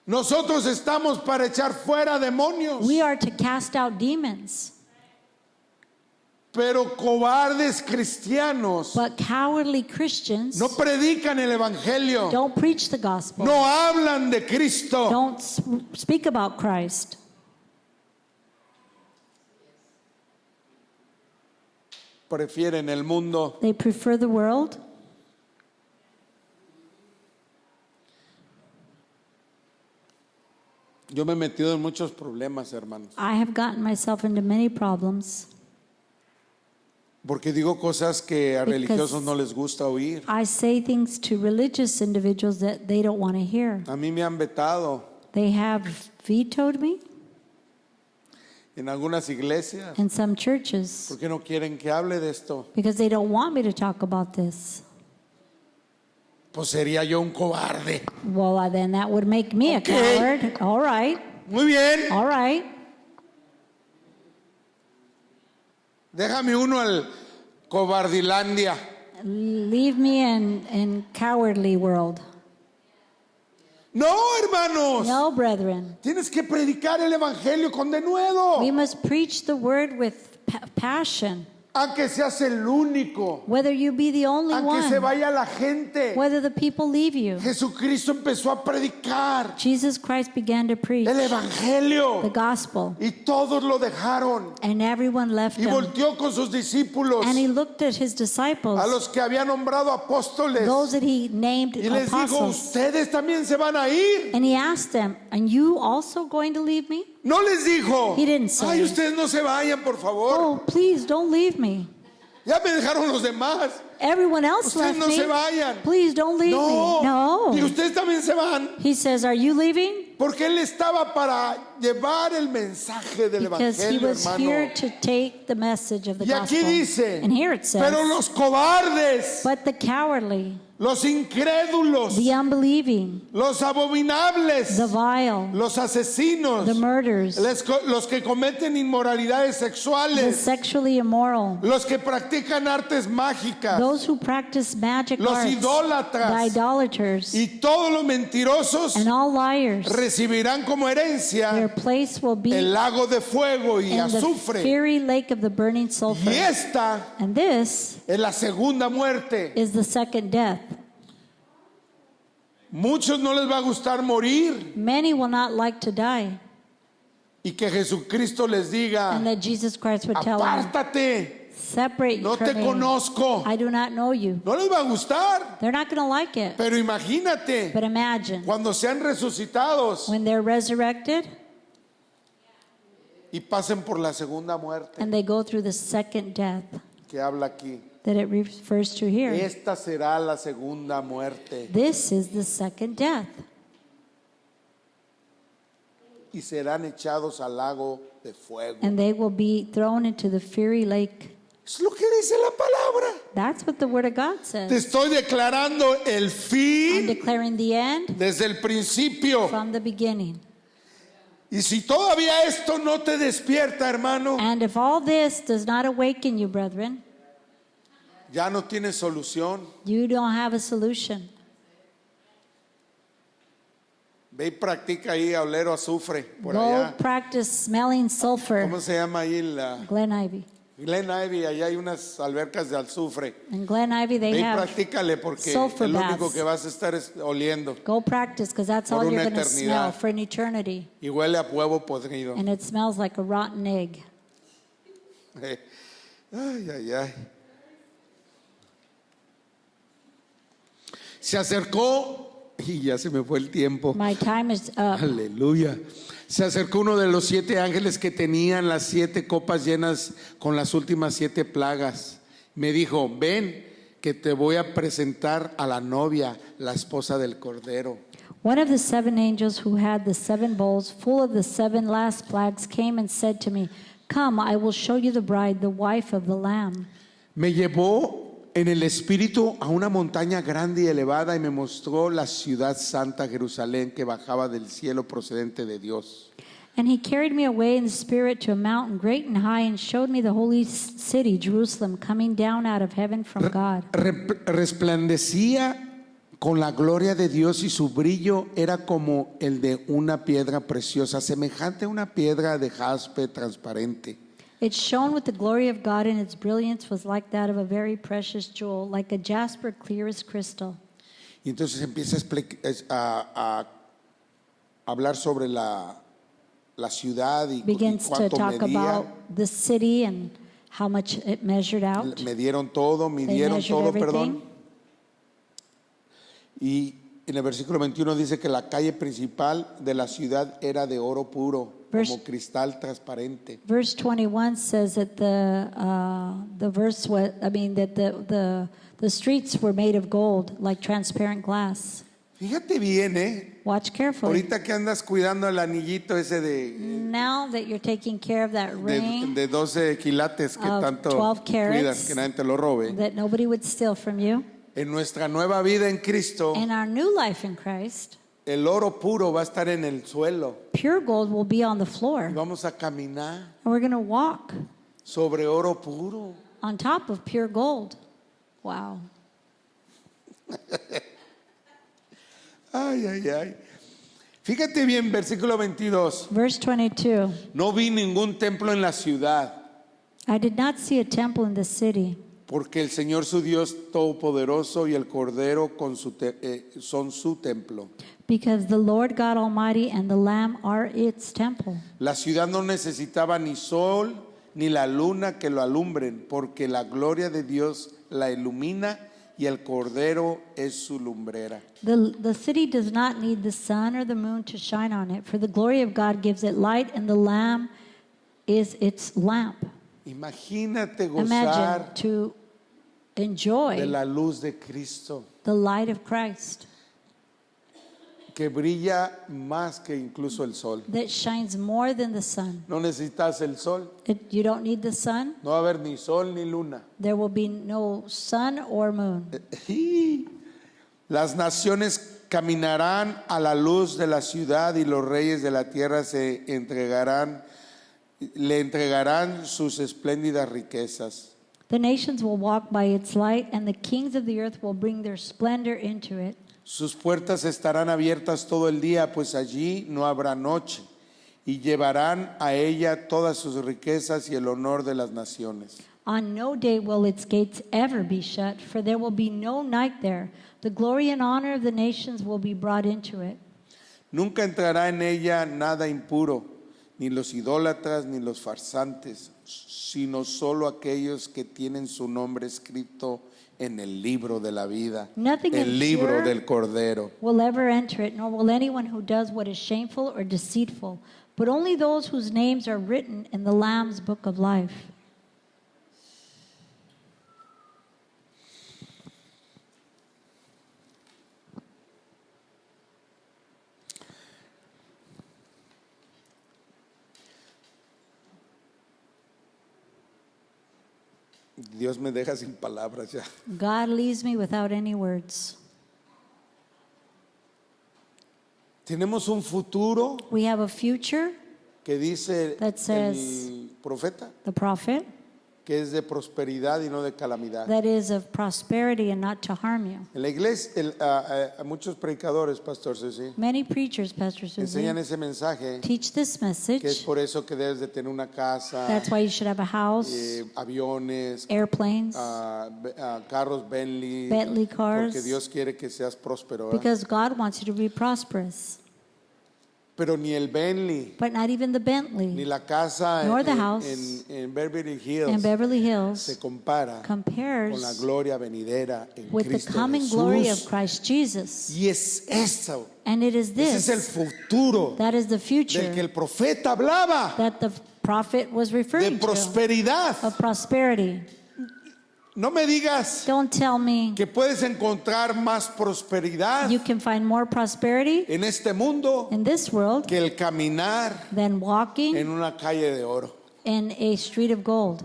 Nosotros estamos para echar fuera demonios. We are to cast out demons. Pero cobardes cristianos But cowardly Christians no predican el evangelio. don't preach the gospel. No hablan de Cristo. Don't speak about Christ. Prefieren el mundo. They prefer the world. Yo me he metido en muchos problemas, hermanos. I have gotten myself into many problems Porque digo cosas que a Because- religiosos no les gusta oír. I say things to religious individuals that they don't want to hear. A mí me han vetado They have vetoed me en algunas iglesias in some churches porque no quieren que hable de esto. because they don't want me to talk about this. Pues sería yo un cobarde. Well, then that would make me Okay. a coward. All right. Muy bien. All right. Déjame uno al cobardilandia. Leave me in cowardly world. No, hermanos. No, brethren. Tienes que predicar el evangelio con denuedo. We must preach the word with passion. Aunque seas el único. Whether you be the only Aunque se one, vaya la gente. whether the people leave you. Jesucristo empezó a predicar Jesus Christ began to preach el the evangelio. gospel, Y todos lo dejaron. and everyone left Y him. volteó con sus discípulos, And he looked at his disciples, a los que había nombrado apóstoles, those that he named y les dijo, apostles. ustedes también se van a ir. And he asked them, "And you also going to leave me?" No les dijo, He didn't say. ay, ustedes no se vayan, por favor. Oh, please don't leave me. Ya me dejaron los demás. Everyone else Ustedes left no me. se vayan. Please don't leave me. No. Y ustedes también se van. He says, "Are you leaving?" Porque él estaba para llevar el mensaje del Because he evangelio, was hermano. here to take the message of the Y aquí gospel. dice, And here it says, pero los cobardes, "But the cowardly, los incrédulos, the unbelieving, los abominables, the vile, los asesinos, the murderers, los que cometen inmoralidades the sexuales, sexually immoral, los que practican artes mágicas those who practice magic Los arts, idólatras. the idolaters, y todos los mentirosos and all liars, recibirán como their herencia place will be el lago de fuego y in the azufre. fiery lake of the burning sulfur." Y esta And this es la segunda muerte. is the second death. Muchos no les va a gustar morir Many will not like to die. y que Jesucristo les diga, And that Jesus Christ would tell them, apártate, "Separate no te from me. conozco. I do not know you." No les va a gustar, They're not going to like it. pero imagínate But imagine cuando sean resucitados when they're resurrected y pasen por la segunda muerte and they go through the second death que habla aquí. that it refers to here. Esta será la segunda muerte This is the second death. y serán echados al lago de fuego. And they will be thrown into the fiery lake. Es lo que dice la palabra. That's what the Word of God Te says. estoy declarando el I'm fin declaring the end desde el principio. from the beginning. Y si todavía esto no te despierta, hermano, And if all this does not awaken you, brethren, ya no tienes solución. you don't have a solution. Ve y practica ahí a oler azufre por Go allá. practice smelling sulfur. ¿Cómo se llama ahí la Glen Ivy. Glen Ivy? Allá hay unas albercas de azufre. In Glen Ivy, Ve they y have. practícale porque sulfur el único baths. que vas a estar es oliendo. Go practice because that's Por all you're una going to smell eternidad. for an eternity. Y huele a huevo podrido. And it smells like a rotten egg. Ay, ay, ay. Se acercó, y ya se me fue el tiempo. My time is up. Aleluya. Se acercó uno de los 7 ángeles que tenían las 7 copas llenas con las últimas 7 plagas. Me dijo, ven que te voy a presentar a la novia, la esposa del Cordero. One of the 7 angels who had the 7 bowls full of the 7 last plagues came and said to me, Come, I will show you the bride, the wife of the Lamb. Me llevó en el espíritu a una montaña grande y elevada y me mostró la ciudad santa Jerusalén que bajaba del cielo procedente de Dios. And he carried me away in the spirit to a mountain great and high and showed me the holy city, Jerusalem, coming down out of heaven from God. Resplandecía con la gloria de Dios y su brillo era como el de una piedra preciosa, semejante a una piedra de jaspe transparente. It shone with the glory of God, and its brilliance was like that of a very precious jewel, like a jasper clear as crystal. Y entonces empieza a hablar sobre la ciudad y Begins to cuánto talk medía. about the city and how much it measured out. Midieron todo, measured todo, everything. perdón. Y en el versículo 21 dice que la calle principal de la ciudad era de oro puro, Verse- como cristal transparente. Verse 21 says that the streets were made of gold, like transparent glass. Fíjate bien, Watch carefully. ahorita que andas cuidando el anillito ese Now that you're taking care of that ring de 12 quilates que of tanto 12 carats, cuidas, que nadie te lo robe. that nobody would steal from you, En nuestra nueva vida en Cristo, in our new life in Christ, el oro puro va a estar en el suelo. pure gold will be on the Y floor. vamos a caminar And we're going to walk sobre oro puro. on top of pure gold. Wow. Ay, ay, ay. Fíjate bien, versículo 22. Verse 22. No vi ningún templo en la ciudad, I did not see a temple in the city, porque el Señor su Dios todopoderoso y el Cordero son su templo. because the Lord God Almighty and the Lamb are its temple. La ciudad no necesitaba ni sol ni la luna que lo alumbren, porque la gloria de Dios la ilumina y el Cordero es su lumbrera. The city does not need the sun or the moon to shine on it, for the glory of God gives it light, and the Lamb is its lamp. Imagínate Imagine gozar to de enjoy la luz de Cristo, the light of Christ que brilla más que incluso el sol. that shines more than the sun. No necesitas el sol, You don't need the sun. no va a haber ni sol ni luna. There will be no sun or moon. Las naciones caminarán a la luz de la ciudad y los reyes de la tierra le entregarán sus espléndidas riquezas. The nations will walk by its light, and the kings of the earth will bring their splendor into it. Sus puertas estarán abiertas todo el día, pues allí no habrá noche, y llevarán a ella todas sus riquezas y el honor de las naciones. On no day will its gates ever be shut, for there will be no night there. The glory and honor of the nations will be brought into it. Nunca entrará en ella nada impuro, ni los idólatras, ni los farsantes, sino solo aquellos que tienen su nombre escrito en el libro de la vida, Nothing el libro impure del Cordero. will ever enter it, nor will anyone who does what is shameful or deceitful, but only those whose names are written in the Lamb's book of life. Dios me deja sin palabras ya. God leaves me without any words. Tenemos un futuro We have a future, que dice That says- el profeta, the prophet, que es de prosperidad y no de calamidad. that is of prosperity and not to harm you. En la iglesia, muchos predicadores, Pastor Ceci, Many preachers, Pastor Susie, enseñan ese mensaje, teach this que es message. por eso que debes de tener una casa, That's why you should have a house, aviones, airplanes, carros Bentley, Bentley cars, porque Dios quiere que seas próspero. ¿verdad? because God wants you to be prosperous. Pero ni el Bentley, But not even the ni Bentley la casa Nor the house en Beverly in Hills Beverly se Hills compara con la compares gloria venidera en with the Cristo coming glory of Jesús. Christ Jesus. Y es eso, And it is ese es el this, futuro that is the del que future el profeta hablaba, that the prophet was de referring to, prosperidad. of prosperity. No me digas Don't tell me que puedes encontrar más prosperidad you can find more prosperity en este mundo in this world que el caminar than walking en una calle de oro. in a street of gold.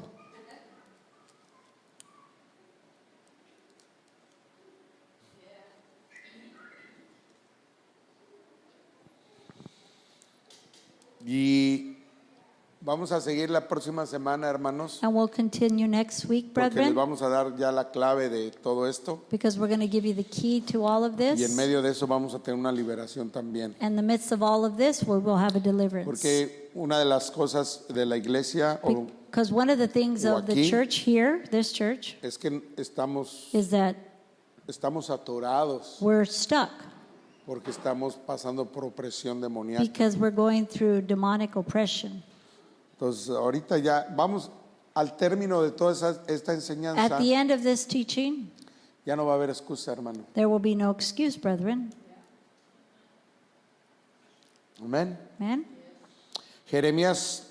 Y vamos a seguir la próxima semana, hermanos, And we'll continue next week, porque les brethren, vamos a dar ya la clave de todo esto. because we're going to give you the key to all of Y en this. medio de eso vamos a tener una liberación también. In the midst of all of this, we will have a deliverance. Porque una de las cosas de la iglesia Because one of the things o of the aquí- church here, this church, es que estamos is that atorados we're stuck porque estamos pasando por opresión demoníaca. because we're going through demonic oppression. Entonces, ahorita ya vamos al término de toda esta enseñanza. At the end of this teaching, Ya no va a haber excusa, hermano. there will be no excuse, brethren. Amén. Amen. Jeremías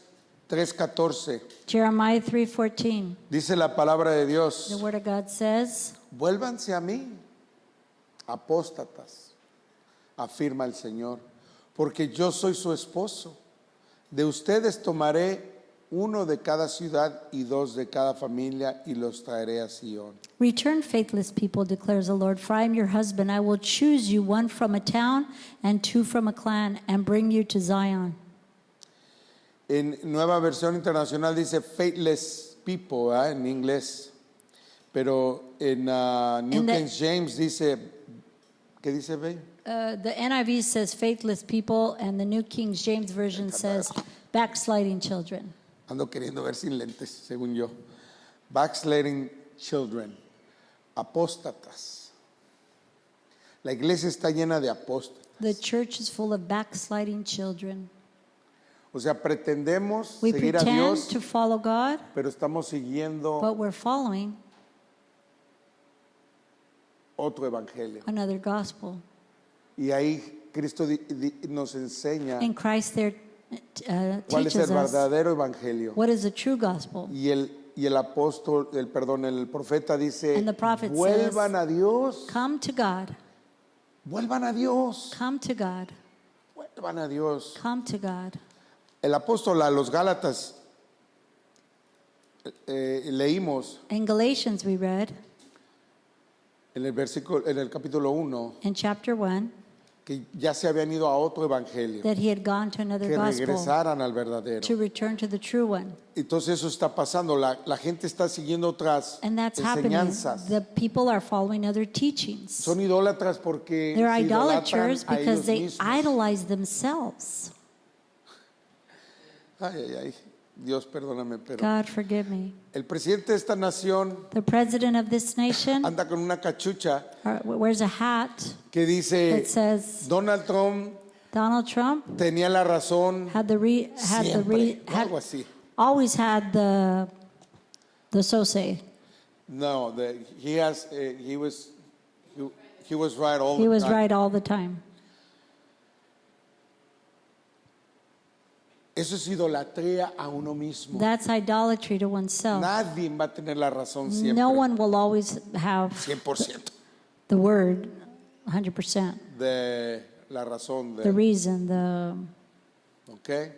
3:14. Jeremiah 3:14. Dice la palabra de The Dios: word of God says, vuélvanse a mí, apóstatas, afirma el Señor, porque yo soy su esposo. De ustedes tomaré uno de cada ciudad y dos de cada familia y los traeré a Sion. "Return, faithless people, declares the Lord, for I am your husband. I will choose you, one from a town and two from a clan, and bring you to Zion." En Nueva Versión Internacional dice faithless people, en inglés, pero en New In the- King James dice, ¿qué dice, Bey? The NIV says faithless people, and the New King James Version says backsliding children. Ando queriendo ver sin lentes, según yo. Backsliding children, apóstatas. La iglesia está llena de apóstatas. The church is full of backsliding children. O sea, pretendemos We seguir a pretend Dios, to follow God, pero estamos siguiendo but we're following otro evangelio. another gospel. Y ahí Cristo nos enseña And Christ there cuál es el teaches us verdadero evangelio. what is the true gospel. Y el apóstol, el profeta dice, And the prophet vuelvan says, a Dios, Come to God, vuelvan a Dios, come to God, vuelvan a Dios. come to God. El apóstol a los Gálatas leímos In Galatians we read en el capítulo 1 in chapter 1 que ya se habían ido a otro evangelio, that he had gone to another que gospel regresaran al verdadero. to return to the true one. Entonces eso está pasando, la gente está siguiendo otras And that's happening. enseñanzas. The people are following other teachings. Son idólatras porque They're se idolatran idolaters a because ellos they mismos. idolize themselves. Ay, ay, ay, Dios perdóname, pero God forgive me. el presidente de esta nación The president of this nation anda con una cachucha wears a hat que dice that says Donald Trump Donald Trump tenía la razón siempre, o algo así. always had the so say. No, he was right all He the was time. right all the time. Eso es idolatría a uno mismo. That's idolatry to oneself. Nadie va a tener la razón siempre. No one will always have 100% the word 100%. de la razón The de, reason, the ¿ok?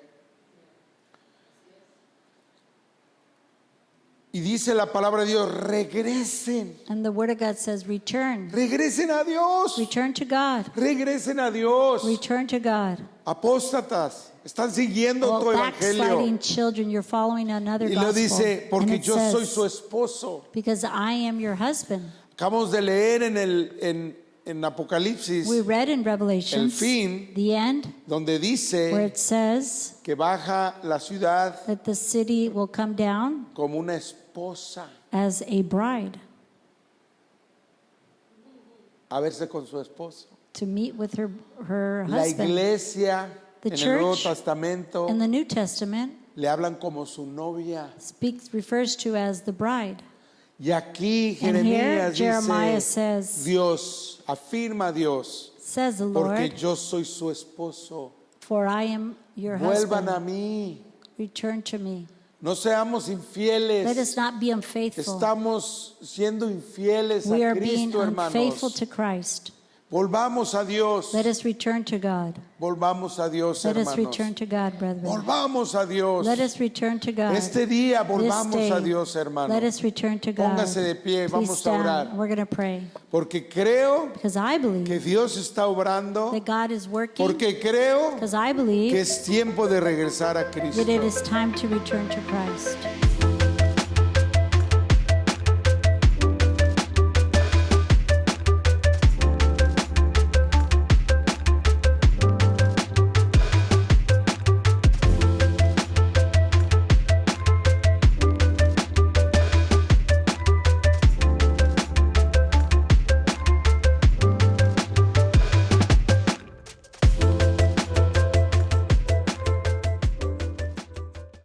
Y dice la palabra de Dios, regresen. And the Word of God says, return. Regresen a Dios. Return to God. Regresen a Dios. Return to God. Apóstatas, están siguiendo Well, tu evangelio. backsliding children, you're following another Y lo gospel. dice, And porque it yo soy says, su esposo. because I am your husband. Acabamos de leer en Apocalipsis, We read in Revelation, el fin, the end, donde where dice it says que baja la ciudad that the city will come down como una esposa as a bride a verse con su esposo. to meet with her La husband. iglesia The en el Nuevo church Testamento In the New Testament, le hablan como su novia. refers to as the bride. Y aquí And here, Jeremías Jeremiah dice, says, Dios, afirma Dios, says the porque Lord, yo soy su esposo. for I am your Vuelvan a husband. mí. Return to me. No seamos infieles. Let us not be unfaithful. Estamos siendo infieles We a are being Cristo, unfaithful hermanos. to Christ. Volvamos a Dios. Let us return to God. Volvamos a Dios, Let us hermanos. return to God, brethren. Volvamos a Dios. Let us return to God. Este día This volvamos day, a Dios, hermano. let us return to God. Póngase de pie, Please vamos a stand. orar. We're going to pray. Porque creo Because I que believe Dios está obrando. that God is working. Porque creo Because I que believe es tiempo de regresar a Cristo. that it is time to return to Christ.